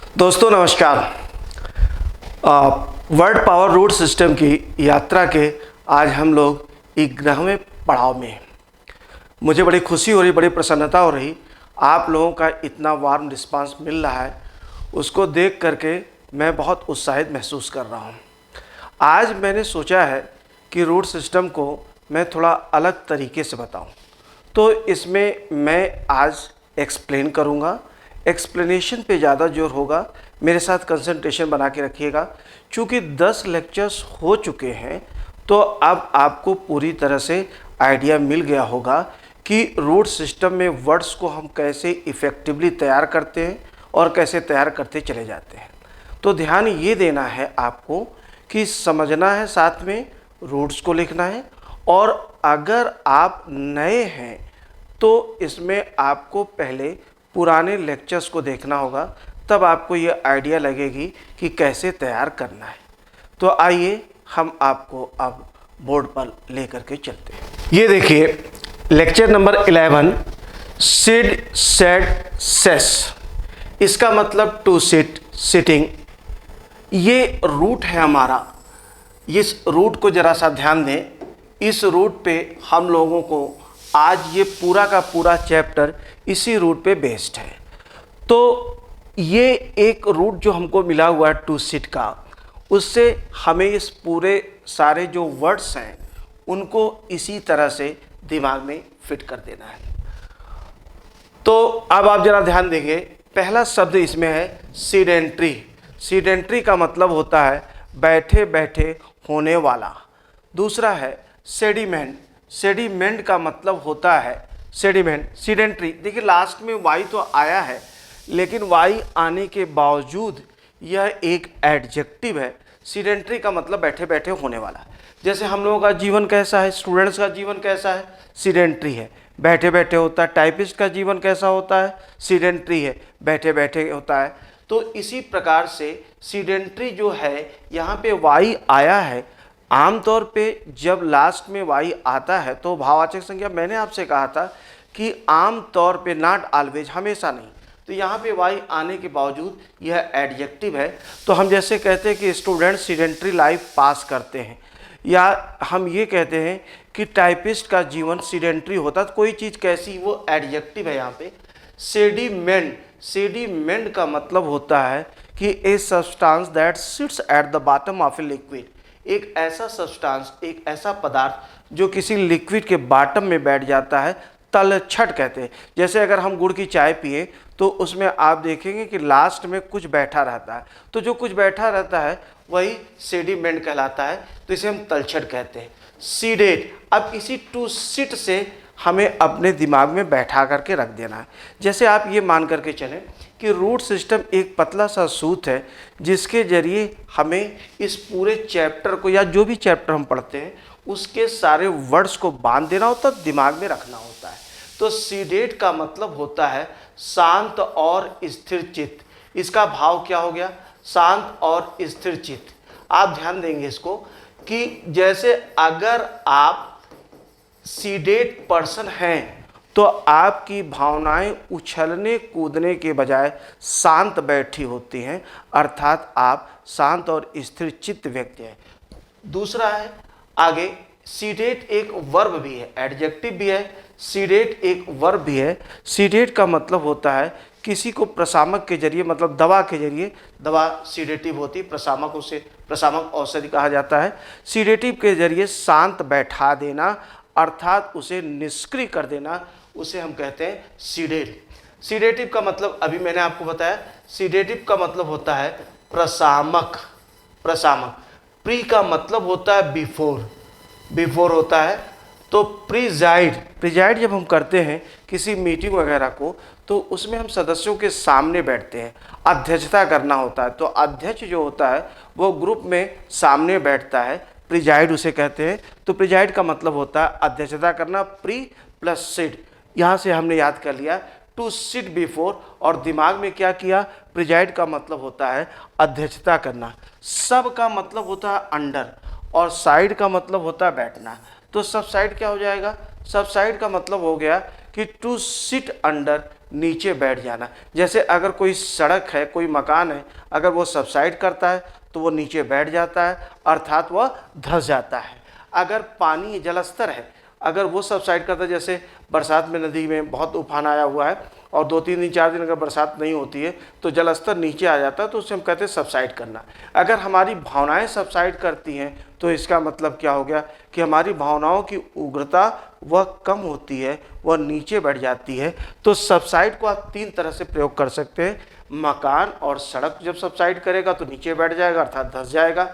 दोस्तों नमस्कार। World power root system की यात्रा के आज हम लोग 11वें पड़ाव में हैं। मुझे बड़ी खुशी हो रही, बड़ी प्रसन्नता हो रही, आप लोगों का इतना वार्म रिस्पांस मिल रहा है, उसको देख करके मैं बहुत उत्साहित महसूस कर रहा हूँ। आज मैंने सोचा है कि रूट सिस्टम को मैं थोड़ा अलग तरीके से बताऊँ, तो इसमें मैं आज एक्सप्लेन करूँगा। एक्सप्लेनेशन पे ज़्यादा जोर होगा, मेरे साथ कंसंट्रेशन बना के रखिएगा। चूँकि 10 लेक्चर्स हो चुके हैं तो अब आपको पूरी तरह से आइडिया मिल गया होगा कि रूट सिस्टम में वर्ड्स को हम कैसे इफ़ेक्टिवली तैयार करते हैं और कैसे तैयार करते चले जाते हैं। तो ध्यान ये देना है आपको कि समझना है, साथ में रूट्स को लिखना है। और अगर आप नए हैं तो इसमें आपको पहले पुराने लेक्चर्स को देखना होगा, तब आपको ये आइडिया लगेगी कि कैसे तैयार करना है। तो आइए हम आपको अब बोर्ड पर लेकर के चलते हैं। ये देखिए लेक्चर नंबर 11, सिड सेड सेस। इसका मतलब टू सिट, सिटिंग। ये रूट है हमारा। इस रूट को ज़रा सा ध्यान दें। इस रूट पे हम लोगों को आज ये पूरा का पूरा चैप्टर इसी रूट पे बेस्ड है। तो ये एक रूट जो हमको मिला हुआ है टू सिट का, उससे हमें इस पूरे सारे जो वर्ड्स हैं उनको इसी तरह से दिमाग में फिट कर देना है। तो अब आप ज़रा ध्यान देंगे, पहला शब्द इसमें है सीडेंट्री। सीडेंट्री का मतलब होता है बैठे बैठे होने वाला। दूसरा है सेडिमेंट। सेडिमेंट का मतलब होता है सेडिमेंट, सीडेंट्री। देखिए लास्ट में वाई तो आया है, लेकिन वाई आने के बावजूद यह एक एडजेक्टिव है। सीडेंट्री का मतलब बैठे बैठे होने वाला। जैसे हम लोगों का जीवन कैसा है, स्टूडेंट्स का जीवन कैसा है, सीडेंट्री है, बैठे बैठे होता है। टाइपिस्ट का जीवन कैसा होता है, सीडेंट्री है, बैठे बैठे होता है। तो इसी प्रकार से सीडेंट्री जो है, यहाँ पे वाई आया है। आमतौर पे जब लास्ट में वाई आता है तो भाववाचक संज्ञा, मैंने आपसे कहा था कि आम तौर पे, नॉट ऑलवेज, हमेशा नहीं। तो यहाँ पे वाई आने के बावजूद यह एडजेक्टिव है। तो हम जैसे कहते हैं कि स्टूडेंट सीडेंट्री लाइफ पास करते हैं, या हम ये कहते हैं कि टाइपिस्ट का जीवन सीडेंट्री होता है, तो कोई चीज़ कैसी, वो एडजेक्टिव है यहाँ पे। सेडिमेंट, सेडिमेंट का मतलब होता है कि a substance that seats at the bottom of a liquid. एक ऐसा सब्सटेंस, एक ऐसा पदार्थ जो किसी लिक्विड के बॉटम में बैठ जाता है, तलछट कहते हैं। जैसे अगर हम गुड़ की चाय पिए तो उसमें आप देखेंगे कि लास्ट में कुछ बैठा रहता है, तो जो कुछ बैठा रहता है वही सेडिमेंट कहलाता है। तो इसे हम तलछट कहते हैं। सीडेट, अब इसी टू सिट से हमें अपने दिमाग में बैठा करके रख देना है। जैसे आप ये मान करके चलें कि रूट सिस्टम एक पतला सा सूत है जिसके जरिए हमें इस पूरे चैप्टर को, या जो भी चैप्टर हम पढ़ते हैं, उसके सारे वर्ड्स को बांध देना होता है, दिमाग में रखना होता है। तो सीडेट का मतलब होता है शांत और स्थिर चित्त। इसका भाव क्या हो गया, शांत और स्थिर चित्त। आप ध्यान देंगे इसको कि जैसे अगर आप सीडेट पर्सन हैं तो आपकी भावनाएं उछलने कूदने के बजाय शांत बैठी होती हैं, अर्थात आप शांत और स्थिर चित्त व्यक्ति हैं। दूसरा है आगे, सीडेट एक वर्ब भी है, एडजेक्टिव भी है, सीडेट एक वर्ब भी है। सीडेट का मतलब होता है किसी को प्रशामक के जरिए, मतलब दवा के जरिए, दवा सीडेटिव होती है, प्रशामक उसे प्रशामक औषधि कहा जाता है। सीडेटिव के जरिए शांत बैठा देना, अर्थात उसे निष्क्रिय कर देना, उसे हम कहते हैं सीडेट। सीडेटिव का मतलब अभी मैंने आपको बताया, सीडेटिव का मतलब होता है प्रशामक। प्रशामक। प्री का मतलब होता है बिफोर, बिफोर होता है। तो प्रिजाइड, प्रिजाइड जब हम करते हैं किसी मीटिंग वगैरह को, तो उसमें हम सदस्यों के सामने बैठते हैं, अध्यक्षता करना होता है। तो अध्यक्ष जो होता है वो ग्रुप में सामने बैठता है, प्रिजाइड उसे कहते हैं। तो प्रिजाइड का मतलब होता है अध्यक्षता करना। प्री प्लस सिट, यहाँ से हमने याद कर लिया टू सिट बिफोर, और दिमाग में क्या किया, प्रिजाइड का मतलब होता है अध्यक्षता करना। सब का मतलब होता है अंडर, और साइड का मतलब होता है बैठना। तो सब साइड क्या हो जाएगा, सब साइड का मतलब हो गया कि टू सिट अंडर नीचे बैठ जाना। जैसे अगर कोई सड़क है, कोई मकान है, अगर वो सबसाइड करता है तो वो नीचे बैठ जाता है, अर्थात वह धंस जाता है। अगर पानी जलस्तर है, अगर वो सबसाइड करता है, जैसे बरसात में नदी में बहुत उफान आया हुआ है और 2-3 दिन 4 दिन अगर बरसात नहीं होती है तो जलस्तर नीचे आ जाता है, तो उसे हम कहते हैं सबसाइड करना। अगर हमारी भावनाएं सबसाइड करती हैं तो इसका मतलब क्या हो गया कि हमारी भावनाओं की उग्रता वह कम होती है, वह नीचे बैठ जाती है। तो सबसाइड को आप 3 तरह से प्रयोग कर सकते हैं। मकान और सड़क जब सबसाइड करेगा तो नीचे बैठ जाएगा, अर्थात धंस जाएगा।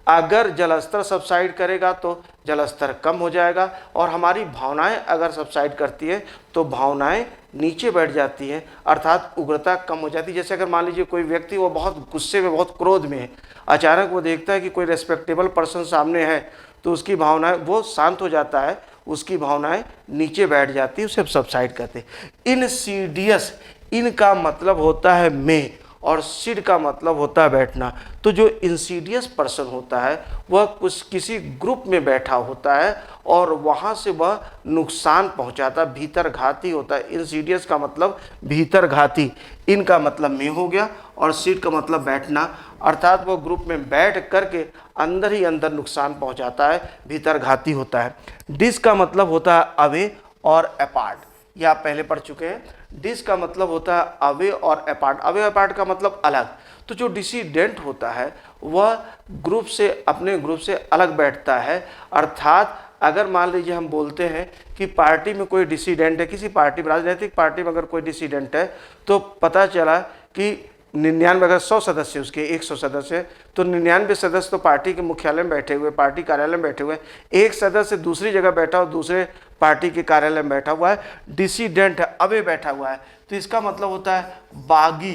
अगर जलस्तर सबसाइड करेगा तो जलस्तर कम हो जाएगा। और हमारी भावनाएं अगर सबसाइड करती है तो भावनाएं नीचे बैठ जाती हैं, अर्थात उग्रता कम हो जाती है। जैसे अगर मान लीजिए कोई व्यक्ति वो बहुत गुस्से में, बहुत क्रोध में है, अचानक वो देखता है कि कोई रेस्पेक्टेबल पर्सन सामने है तो उसकी भावनाएं, वो शांत हो जाता है, उसकी भावनाएं नीचे बैठ जाती है, उसे सबसाइड करते हैं। इनसीडियस, इनका मतलब होता है में और सिड का मतलब होता है बैठना। तो जो इंसीडियस पर्सन होता है वह किसी ग्रुप में बैठा होता है और वहाँ से वह नुकसान पहुँचाता, भीतर घाती होता है। इंसीडियस का मतलब भीतर घाती, इनका मतलब में हो गया और सिड का मतलब बैठना, अर्थात वह ग्रुप में बैठ करके अंदर ही अंदर नुकसान पहुँचाता है, भीतर घाती होता है। डिस का मतलब होता है अवे और अपार्ट, ये आप पहले पढ़ चुके हैं। डिस का मतलब होता है अवे और अपार्ट। अवे अपार्ट का मतलब अलग। तो जो डिसीडेंट होता है वह ग्रुप से, अपने ग्रुप से अलग बैठता है। अर्थात अगर मान लीजिए हम बोलते हैं कि पार्टी में कोई डिसीडेंट है, किसी पार्टी में, राजनीतिक पार्टी में अगर कोई डिसीडेंट है तो पता चला कि 99, अगर 100 सदस्य, उसके 100 सदस्य, तो 99 सदस्य तो पार्टी के मुख्यालय में बैठे हुए, पार्टी कार्यालय में बैठे हुए, एक सदस्य दूसरी जगह बैठा और दूसरे पार्टी के कार्यालय में बैठा हुआ है, डिसीडेंट है, अवे बैठा हुआ है। तो इसका मतलब होता है बागी,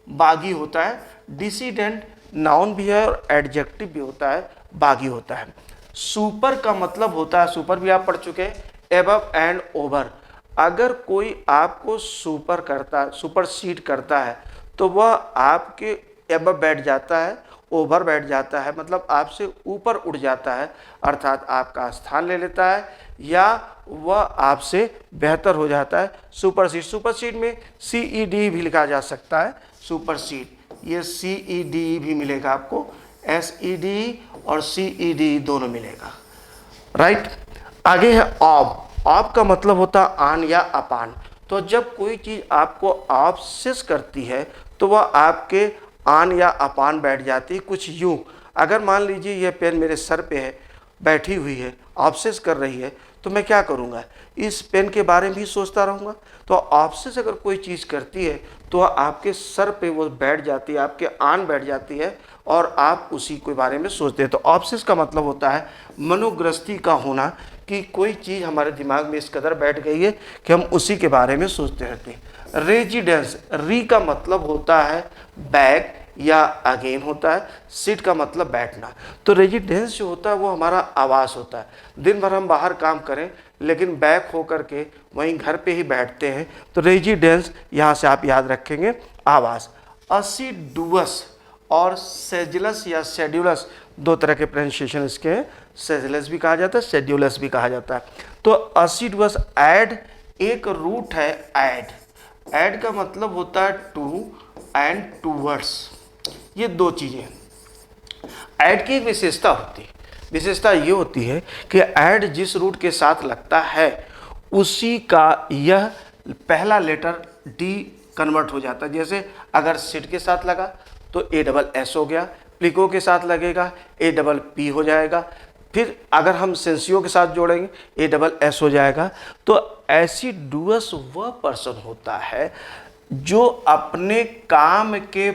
बागी होता है। डिसीडेंट नाउन भी है और एडजेक्टिव भी होता है, बागी होता है। सुपर का मतलब होता है, सुपर भी आप पढ़ चुके हैं, एबव एंड ओवर। अगर कोई आपको सुपर करता है, सुपरसीड करता है, तो वह आपके एबव बैठ जाता है, ओवर बैठ जाता है, मतलब आपसे ऊपर उड़ जाता है, अर्थात आपका स्थान ले लेता है या वह आपसे बेहतर हो जाता है। सुपरसीड, सुपरसीड में CED भी लिखा जा सकता है, सुपरसीड, ये CED भी मिलेगा आपको, SED और CED दोनों मिलेगा, राइट। आगे है ऑब। ऑब का मतलब होता है आन या अपान। तो जब कोई चीज़ आपको ऑब्सेस करती है तो वह आपके आन या अपान बैठ जाती है। कुछ यूँ, अगर मान लीजिए यह पेन मेरे सर पे है, बैठी हुई है, ऑब्सेस कर रही है, तो मैं क्या करूँगा, इस पेन के बारे में भी सोचता रहूँगा। तो ऑब्सेस अगर कोई चीज़ करती है तो आपके सर पे वो बैठ जाती है, आपके आन बैठ जाती है और आप उसी के बारे में सोचते हैं। तो ऑब्सेस का मतलब होता है मनोग्रस्ती का होना, कि कोई चीज़ हमारे दिमाग में इस कदर बैठ गई है कि हम उसी के बारे में सोचते रहते हैं। रेजिडेंस, री का मतलब होता है बैक या अगेन होता है, सिट का मतलब बैठना। तो रेजिडेंस जो होता है वो हमारा आवास होता है। दिन भर हम बाहर काम करें लेकिन बैक होकर के वहीं घर पे ही बैठते हैं, तो रेजिडेंस यहाँ से आप याद रखेंगे, आवास। असिडुअस और सेजुलस या शेड्यूलस, दो तरह के प्रोनाउंसिएशन इसके हैं, सेजुलस भी कहा जाता है, शेड्यूलस भी कहा जाता है। तो असिडुअस, ऐड एक रूट है, ऐड। ऐड का मतलब होता है टू एंड टूवर्ड्स, ये दो चीज़ें। ऐड की एक विशेषता होती है, विशेषता ये होती है कि ऐड जिस रूट के साथ लगता है उसी का यह पहला लेटर डी कन्वर्ट हो जाता है। जैसे अगर सिट के साथ लगा तो ASS हो गया, प्लिको के साथ लगेगा APP हो जाएगा, फिर अगर हम सेंसियो के साथ जोड़ेंगे ASS हो जाएगा। तो एसिडुअस वह पर्सन होता है जो अपने काम के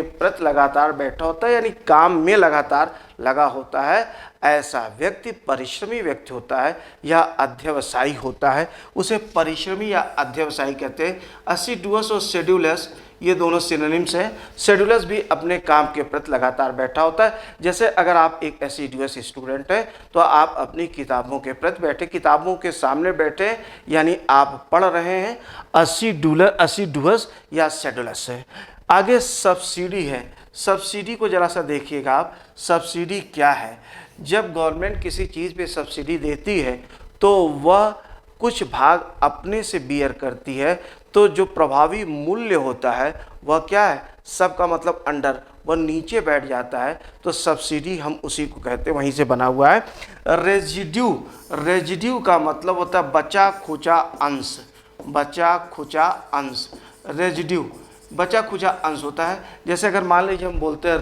प्रति लगातार बैठा होता है, यानी काम में लगातार लगा होता है। ऐसा व्यक्ति परिश्रमी व्यक्ति होता है या अध्यवसायी होता है, उसे परिश्रमी या अध्यवसायी कहते हैं। असिडुअस और शेड्यूलस ये दोनों सिनोनिम्स हैं। शेड्यूलस भी अपने काम के प्रति लगातार बैठा होता है। जैसे अगर आप एक एसिडुअस स्टूडेंट हैं तो आप अपनी किताबों के प्रति बैठे, किताबों के सामने बैठे, यानी आप पढ़ रहे हैं। असिडुअस या शेड्यूलस है। आगे सब्सिडी है। सब्सिडी को ज़रा सा देखिएगा आप, सब्सिडी क्या है। जब गवर्नमेंट किसी चीज़ पे सब्सिडी देती है तो वह कुछ भाग अपने से बियर करती है, तो जो प्रभावी मूल्य होता है वह क्या है, सब का मतलब अंडर, वह नीचे बैठ जाता है, तो सब्सिडी हम उसी को कहते हैं, वहीं से बना हुआ है। रेजिड्यू, रेजिड्यू का मतलब होता है बचा खुचा अंश, बचा खुचा अंश, रेजिड्यू बचा खुचा अंश होता है। जैसे अगर मान लीजिए हम बोलते हैं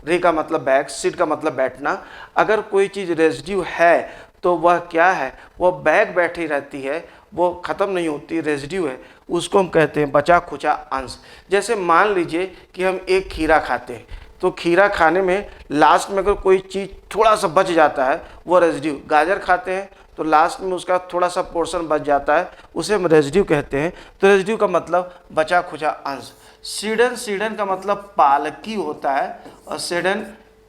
री का मतलब बैक, सिट का मतलब बैठना, अगर कोई चीज़ रेजिड्यू है तो वह क्या है, वह बैक बैठी रहती है, वो ख़त्म नहीं होती, रेजिड्यू है, उसको हम कहते हैं बचा खुचा अंश। जैसे मान लीजिए कि हम एक खीरा खाते हैं, तो खीरा खाने में लास्ट में अगर कोई चीज़ थोड़ा सा बच जाता है वो रेजिड्यू। गाजर खाते हैं तो लास्ट में उसका थोड़ा सा पोर्शन बच जाता है, उसे हम रेजिड्यू कहते हैं। तो रेजिड्यू का मतलब बचा खुचा अंश। सीडन, सीडन का मतलब पालकी होता है, और सीडन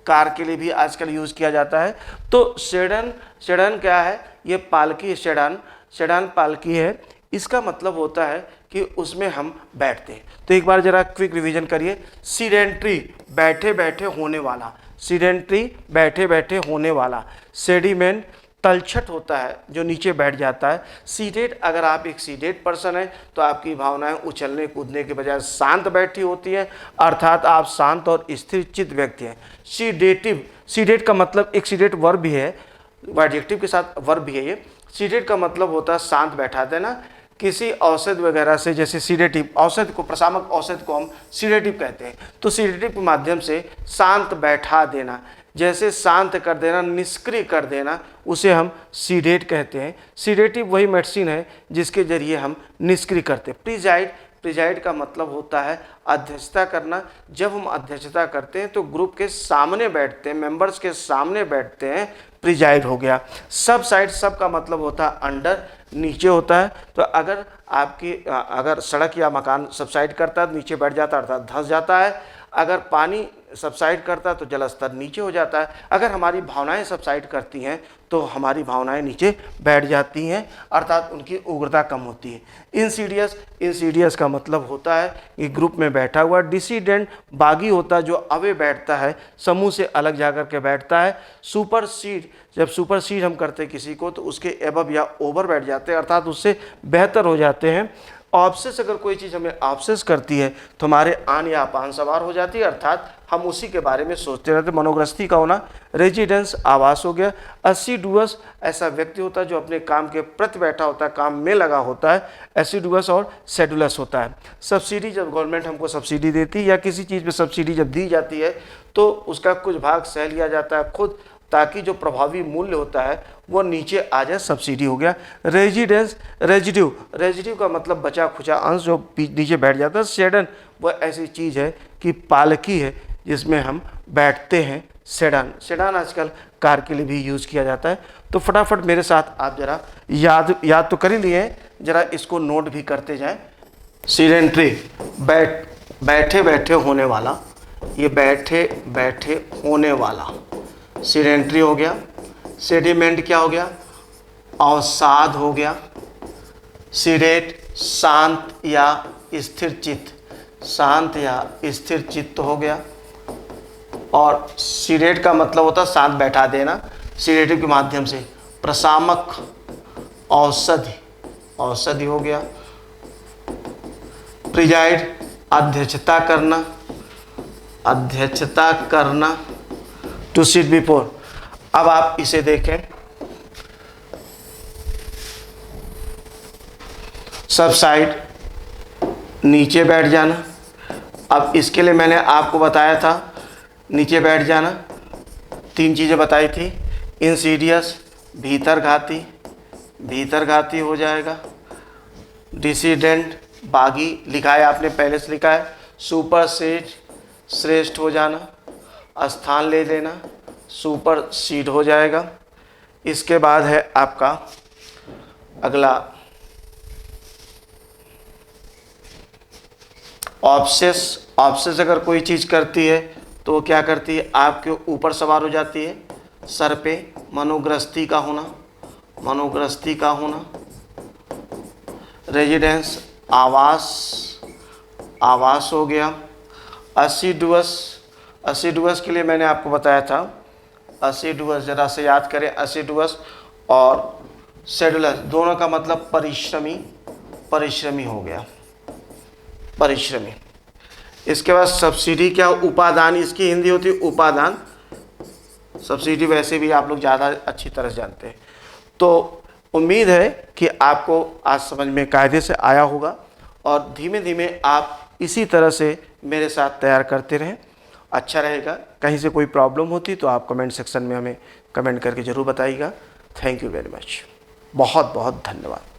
कार के लिए भी आजकल यूज़ किया जाता है। तो सेडन, सेडन क्या है, ये पालकी, सेडान, सेडान पालकी है। इसका मतलब होता है कि उसमें हम बैठते हैं। तो एक बार जरा क्विक रिवीजन करिए। सीडेंट्री, बैठे बैठे होने वाला, सीडेंट्री बैठे बैठे होने वाला। सेडिमेंट, तलछट होता है जो नीचे बैठ जाता है। सीडेट, अगर आप एक सीडेट पर्सन है तो आपकी भावनाएं उछलने कूदने के बजाय शांत बैठी होती है, अर्थात आप शांत और स्थिर चित्त व्यक्ति हैं। सीडेटिव, सीडेट का मतलब एक सीडेट वर्ब भी है, एडजेक्टिव के साथ वर्ब भी है ये। सीडेट का मतलब होता है शांत बैठा देना किसी औषध वगैरह से, जैसे सीडेटिव औषध को, प्रशामक औषध को हम सीडेटिव कहते हैं। तो सीडेटिव के माध्यम से शांत बैठा देना, जैसे शांत कर देना, निष्क्रिय कर देना, उसे हम सीडेट कहते हैं। सीडेटिव वही मेडिसिन है जिसके जरिए हम निष्क्रिय करते हैं। प्रिजाइड, प्रिजाइड का मतलब होता है अध्यक्षता करना। जब हम अध्यक्षता करते हैं तो ग्रुप के सामने बैठते हैं, मेंबर्स के सामने बैठते हैं, प्रिजाइड हो गया। सब साइड, सब का मतलब होता है अंडर, नीचे होता है। तो अगर आपकी अगर सड़क या मकान सबसाइड करता है तो नीचे बैठ जाता है, अर्थात धंस जाता है। अगर पानी सबसाइड करता है तो जल स्तर नीचे हो जाता है। अगर हमारी भावनाएं सबसाइड करती हैं तो हमारी भावनाएं नीचे बैठ जाती हैं, अर्थात उनकी उग्रता कम होती है। इंसीडियस, इंसीडियस का मतलब होता है कि ग्रुप में बैठा हुआ। डिसीडेंट, बागी होता है जो अवे बैठता है, समूह से अलग जाकर के बैठता है। सुपरसीड, जब सुपरसीड हम करते हैं किसी को तो उसके एबव या ओवर बैठ जाते हैं, अर्थात उससे बेहतर हो जाते हैं। ऑब्सेस, अगर कोई चीज़ हमें ऑब्सेस करती है तो हमारे आन या अपान सवार हो जाती है, अर्थात हम उसी के बारे में सोचते रहते। मनोग्रस्ती का होना। रेजिडेंस, आवास हो गया। असिडुअस, ऐसा व्यक्ति होता है जो अपने काम के प्रति बैठा होता है, काम में लगा होता है, एसिडुअस और शेडुलस होता है। सब्सिडी, जब गवर्नमेंट हमको सब्सिडी देती है या किसी चीज़ पे सब्सिडी जब दी जाती है तो उसका कुछ भाग सह लिया जाता है खुद, ताकि जो प्रभावी मूल्य होता है वो नीचे आ जाए, सब्सिडी हो गया। रेजिडेंस, रेजिड्यू, रेजिड्यू का मतलब बचा खुचा अंश जो नीचे बैठ जाता है। सेडन, वह ऐसी चीज़ है कि पालकी है जिसमें हम बैठते हैं। सेडान, सेडान आजकल कार के लिए भी यूज़ किया जाता है। तो फटाफट मेरे साथ आप जरा याद तो कर ही लिए, जरा इसको नोट भी करते जाएं। सीडेंट्री, बैठे बैठे होने वाला, ये बैठे बैठे होने वाला सीडेंट्री हो गया। सेडिमेंट क्या हो गया, अवसाद हो गया। सीडेट, शांत या स्थिर चित्त, शांत या स्थिर चित्त हो गया। और सीडेट का मतलब होता है शांत बैठा देना, सीडेटिव के माध्यम से। प्रशामक, औषधि, औषधि हो गया। प्रिजाइड, अध्यक्षता करना, अध्यक्षता करना। टू सिट बिफोर, अब आप इसे देखें। सब साइड, नीचे बैठ जाना। अब इसके लिए मैंने आपको बताया था नीचे बैठ जाना, तीन चीज़ें बताई थी। इंसीडियस, भीतर घाती, भीतर घाती हो जाएगा। डिसीडेंट, बागी, लिखा है आपने पहले से लिखा है। सुपर सीड, श्रेष्ठ हो जाना, स्थान ले लेना, सुपर सीड हो जाएगा। इसके बाद है आपका अगला ऑब्सेस। ऑब्सेस अगर कोई चीज़ करती है तो वो क्या करती है, आपके ऊपर सवार हो जाती है, सर पे। मनोग्रस्ती का होना, मनोग्रस्ती का होना। रेजिडेंस, आवास, आवास हो गया। असिडुअस, असिडुअस के लिए मैंने आपको बताया था, असिडुअस जरा से याद करें। असिडुअस और शेड्यूलर, दोनों का मतलब परिश्रमी, परिश्रमी हो गया, परिश्रमी। इसके बाद सब्सिडी क्या, उपादान, इसकी हिंदी होती है उपादान। सब्सिडी वैसे भी आप लोग ज़्यादा अच्छी तरह से जानते हैं। तो उम्मीद है कि आपको आज समझ में कायदे से आया होगा और धीमे धीमे आप इसी तरह से मेरे साथ तैयार करते रहें, अच्छा रहेगा। कहीं से कोई प्रॉब्लम होती तो आप कमेंट सेक्शन में हमें कमेंट करके ज़रूर बताइएगा। थैंक यू वेरी मच, बहुत बहुत धन्यवाद।